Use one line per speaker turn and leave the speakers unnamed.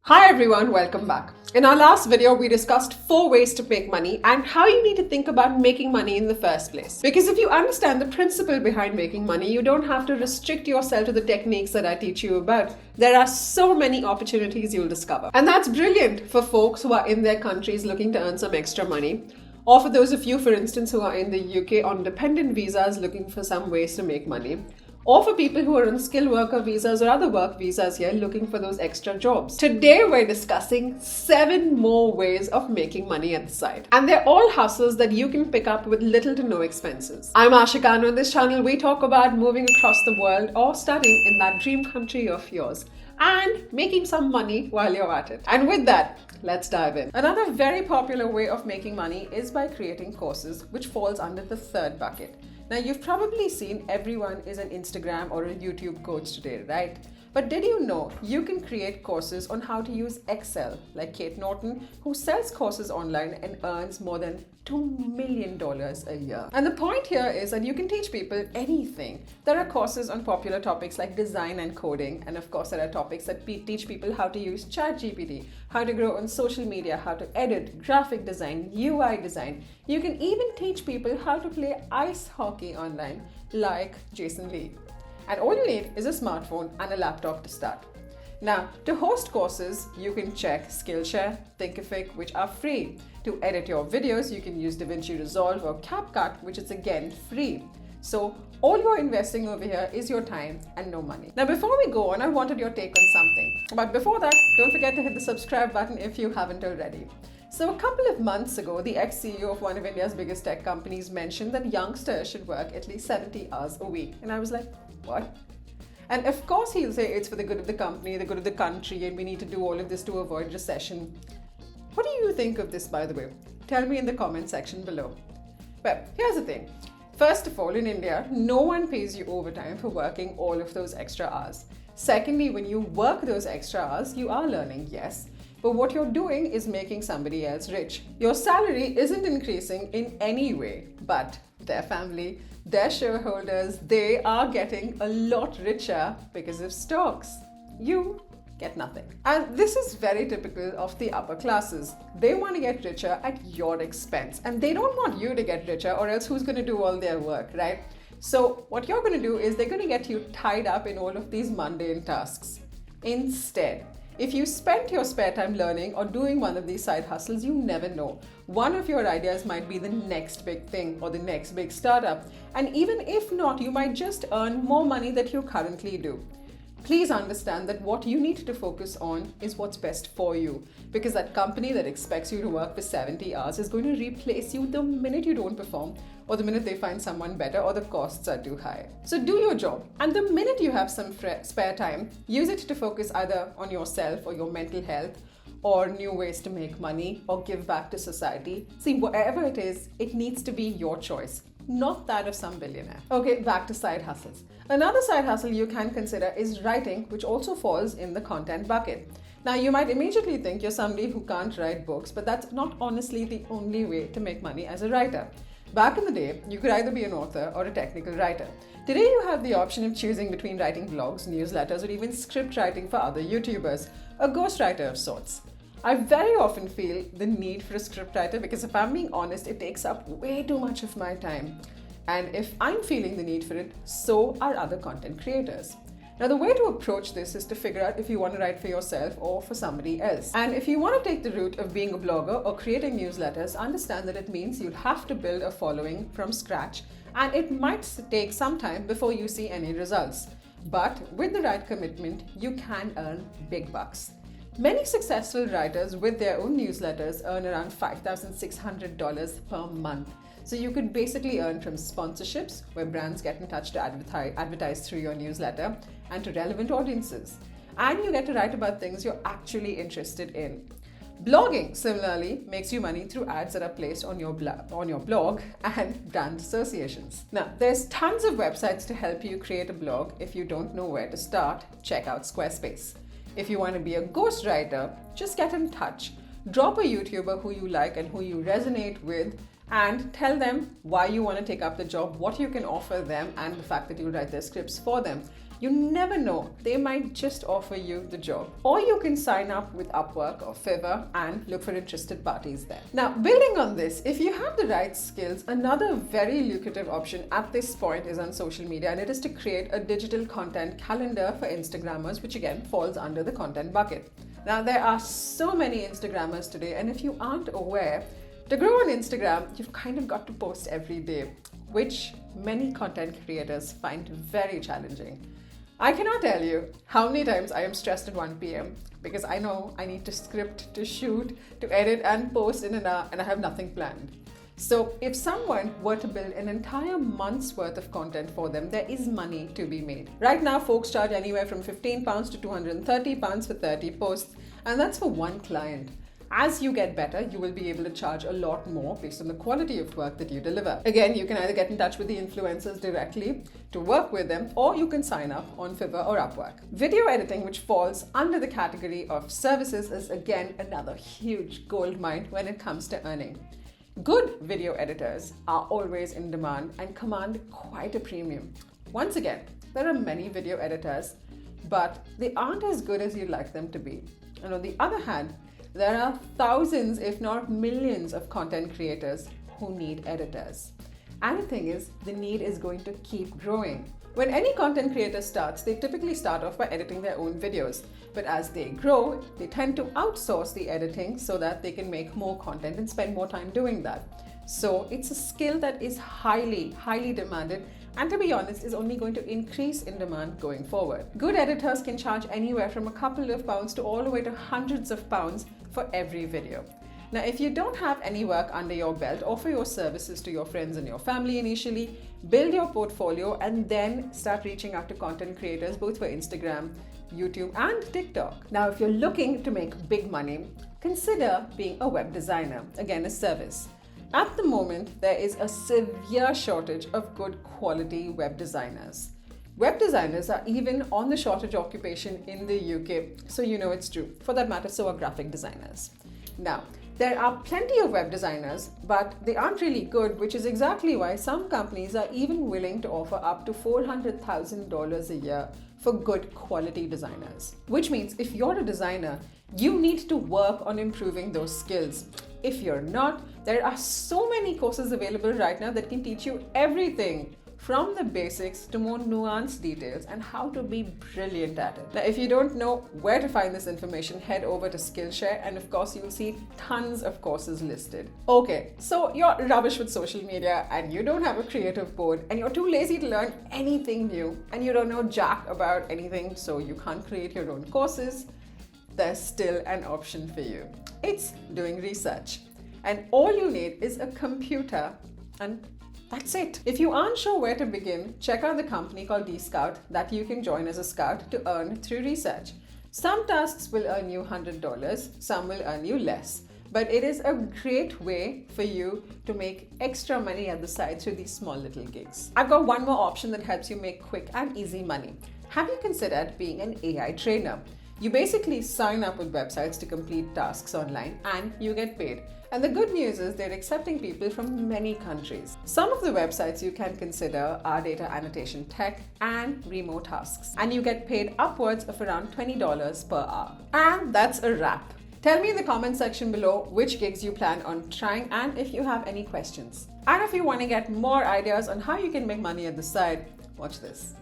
Hi everyone, welcome back. In our last video, we discussed 4 ways to make money and how you need to think about making money in the first place. Because if you understand the principle behind making money, you don't have to restrict yourself to the techniques that I teach you about. There are so many opportunities you'll discover. And that's brilliant for folks who are in their countries looking to earn some extra money. Or for those of you, for instance, who are in the UK on dependent visas looking for some ways to make money. Or for people who are on skilled worker visas or other work visas here looking for those extra jobs. Today we're discussing 7 more ways of making money at the side. And they're all hustles that you can pick up with little to no expenses. I'm Ashika, and on this channel we talk about moving across the world or studying in that dream country of yours and making some money while you're at it. And with that, let's dive in. Another very popular way of making money is by creating courses, which falls under the third bucket. Now, you've probably seen everyone is an Instagram or a YouTube coach today, right? But did you know you can create courses on how to use Excel, like Kate Norton, who sells courses online and earns more than $2 million a year? And the point here is that you can teach people anything. There are courses on popular topics like design and coding, and of course there are topics that teach people how to use ChatGPT, how to grow on social media, how to edit, graphic design, UI design. You can even teach people how to play ice hockey online, like Jason Lee. And all you need is a smartphone and a laptop to start. Now, to host courses, you can check Skillshare, Thinkific, which are free. To edit your videos, you can use DaVinci Resolve or CapCut, which is again free. So all you're investing over here is your time and no money. Now, before we go on, I wanted your take on something. But before that, don't forget to hit the subscribe button if you haven't already. So a couple of months ago, the ex-CEO of one of India's biggest tech companies mentioned that youngsters should work at least 70 hours a week. And I was like, what? And of course he'll say it's for the good of the company, the good of the country, and we need to do all of this to avoid recession. What do you think of this, by the way? Tell me in the comment section below. Well, here's the thing. First of all, in India, no one pays you overtime for working all of those extra hours. Secondly, when you work those extra hours, you are learning, yes. But what you're doing is making somebody else rich. Your salary isn't increasing in any way, but their family, their shareholders, they are getting a lot richer because of stocks. You get nothing. And this is very typical of the upper classes. They want to get richer at your expense, and they don't want you to get richer, or else who's going to do all their work, right? So what you're going to do is they're going to get you tied up in all of these mundane tasks. Instead, if you spend your spare time learning or doing one of these side hustles, you never know. One of your ideas might be the next big thing or the next big startup. And even if not, you might just earn more money than you currently do. Please understand that what you need to focus on is what's best for you, because that company that expects you to work for 70 hours is going to replace you the minute you don't perform, or the minute they find someone better, or the costs are too high. So do your job, and the minute you have some spare time, use it to focus either on yourself or your mental health, or new ways to make money or give back to society. See, whatever it is, it needs to be your choice, not that of some billionaire. Okay, back to side hustles. Another side hustle you can consider is writing, which also falls in the content bucket. Now, you might immediately think you're somebody who can't write books, but that's not honestly the only way to make money as a writer. Back in the day, you could either be an author or a technical writer. Today, you have the option of choosing between writing blogs, newsletters, or even script writing for other YouTubers, a ghostwriter of sorts. I very often feel the need for a scriptwriter because, if I'm being honest, it takes up way too much of my time. And if I'm feeling the need for it, so are other content creators. Now, the way to approach this is to figure out if you want to write for yourself or for somebody else. And if you want to take the route of being a blogger or creating newsletters, understand that it means you'll have to build a following from scratch, and it might take some time before you see any results. But with the right commitment, you can earn big bucks. Many successful writers with their own newsletters earn around $5,600 per month. So you could basically earn from sponsorships, where brands get in touch to advertise through your newsletter, and to relevant audiences. And you get to write about things you're actually interested in. Blogging, similarly, makes you money through ads that are placed on your blog and brand associations. Now, there's tons of websites to help you create a blog. If you don't know where to start, check out Squarespace. If you want to be a ghostwriter, just get in touch. Drop a YouTuber who you like and who you resonate with, and tell them why you want to take up the job, what you can offer them, and the fact that you write their scripts for them. You never know, they might just offer you the job. Or you can sign up with Upwork or Fiverr and look for interested parties there. Now, building on this, if you have the right skills, another very lucrative option at this point is on social media, and it is to create a digital content calendar for Instagrammers, which again falls under the content bucket. Now, there are so many Instagrammers today, and if you aren't aware, to grow on Instagram, you've kind of got to post every day, which many content creators find very challenging. I cannot tell you how many times I am stressed at 1 p.m. because I know I need to script, to shoot, to edit and post in an hour, and I have nothing planned. So if someone were to build an entire month's worth of content for them, there is money to be made. Right now, folks charge anywhere from £15 to £230 for 30 posts, and that's for one client. As you get better, you will be able to charge a lot more based on the quality of work that you deliver. Again, you can either get in touch with the influencers directly to work with them, or you can sign up on Fiverr or Upwork. Video editing, which falls under the category of services, is again another huge gold mine when it comes to earning. Good video editors are always in demand and command quite a premium. Once again, there are many video editors, but they aren't as good as you'd like them to be. And on the other hand, there are thousands, if not millions, of content creators who need editors. And the thing is, the need is going to keep growing. When any content creator starts, they typically start off by editing their own videos. But as they grow, they tend to outsource the editing so that they can make more content and spend more time doing that. So it's a skill that is highly, highly demanded, and to be honest, is only going to increase in demand going forward. Good editors can charge anywhere from a couple of pounds to all the way to hundreds of pounds for every video. Now, if you don't have any work under your belt, offer your services to your friends and your family initially, build your portfolio, and then start reaching out to content creators both for Instagram, YouTube, and TikTok. Now, if you're looking to make big money, consider being a web designer, again, a service. At the moment, there is a severe shortage of good quality web designers. Web designers are even on the shortage occupation in the UK, so you know it's true. For that matter, so are graphic designers. Now, there are plenty of web designers, but they aren't really good, which is exactly why some companies are even willing to offer up to $400,000 a year for good quality designers. Which means if you're a designer, you need to work on improving those skills. If you're not, there are so many courses available right now that can teach you everything from the basics to more nuanced details and how to be brilliant at it. Now, if you don't know where to find this information, head over to Skillshare, and of course, you'll see tons of courses listed. Okay, so you're rubbish with social media and you don't have a creative board and you're too lazy to learn anything new and you don't know jack about anything, so you can't create your own courses. There's still an option for you. It's doing research. And all you need is a computer, and that's it. If you aren't sure where to begin, check out the company called D-Scout that you can join as a scout to earn through research. Some tasks will earn you $100, some will earn you less. But it is a great way for you to make extra money at the side through these small little gigs. I've got one more option that helps you make quick and easy money. Have you considered being an AI trainer? You basically sign up with websites to complete tasks online and you get paid. And the good news is they're accepting people from many countries. Some of the websites you can consider are Data Annotation Tech and Remote Tasks. And you get paid upwards of around $20 per hour. And that's a wrap. Tell me in the comment section below which gigs you plan on trying and if you have any questions. And if you want to get more ideas on how you can make money at the side, watch this.